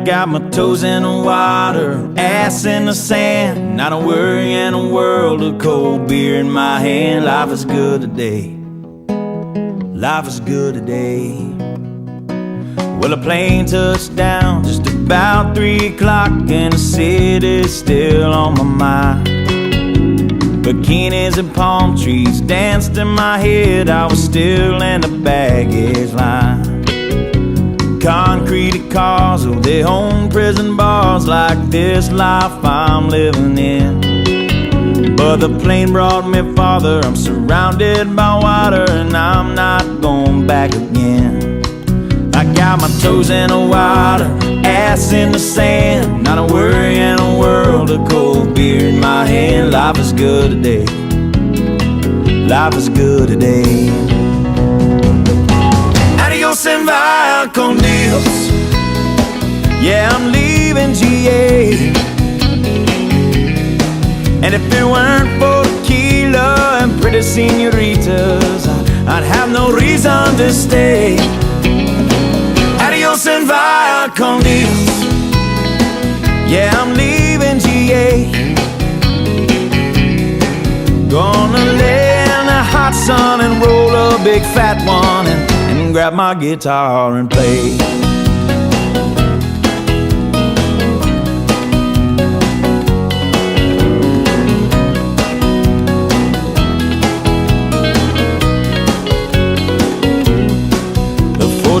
got my toes in the water, ass in the sand, not a worry in a world of cold beer in my hand. Life is good today, life is good today. Well, a plane touched down just about 3 o'clock, and the city's still on my mind. Bikinis and palm trees danced in my head, I was still in the baggage line. Concrete cars, oh, they own prison bars, like this life I'm living in. But the plane brought me farther, I'm surrounded by water, and I'm not going back again. I got my toes in the water, ass in the sand, not a worry in a world of cold beer in my hand. Life is good today, life is good today. Adios and via con Dios, yeah, I'm leaving GA. And if it weren't for tequila and pretty senoritas, I'd have no reason to stay. Adios and via con Dios, yeah, I'm leaving GA. Gonna lay in the hot sun and roll a big fat one, and grab my guitar and play.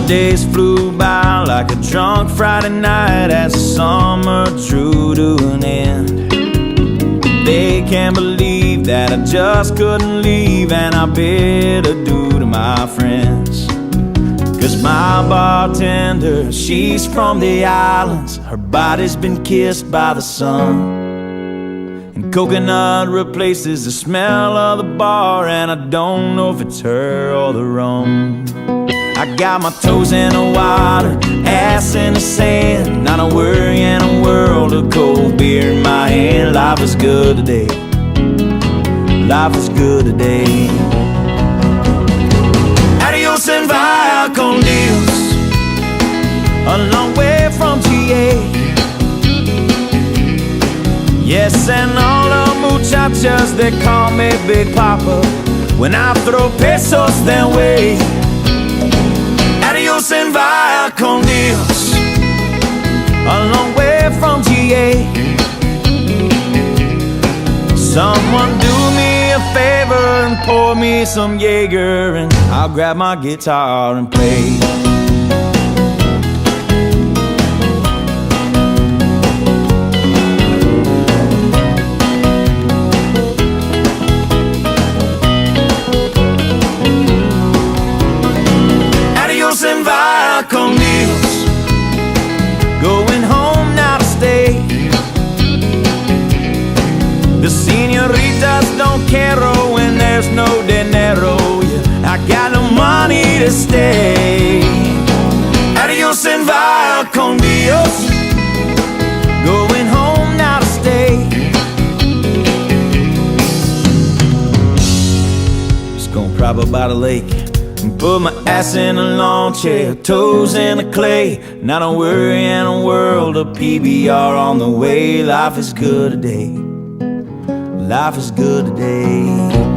Days flew by like a drunk Friday night as the summer drew to an end. They can't believe that I just couldn't leave, and I bid adieu to my friends. Cause my bartender, she's from the islands, her body's been kissed by the sun, and coconut replaces the smell of the bar, and I don't know if it's her or the rum. I got my toes in the water, ass in the sand, not a worry in a world of cold beer in my hand. Life is good today, life is good today. Adios and via con Dios, a long way from GA. Yes, and all the muchachas, they call me Big Papa when I throw pesos their way. Adios and via con Dios, a long way from GA. Someone do me a favor and pour me some Jaeger, and I'll grab my guitar and play. And via con Dios, going home now to stay. The senoritas don't care when there's no dinero, yeah, I got no money to stay. Adios and via con Dios, going home now to stay. Just gonna prop up by the lake, put my ass in a lawn chair, toes in the clay, not a worry in a world of PBR on the way. Life is good today, life is good today.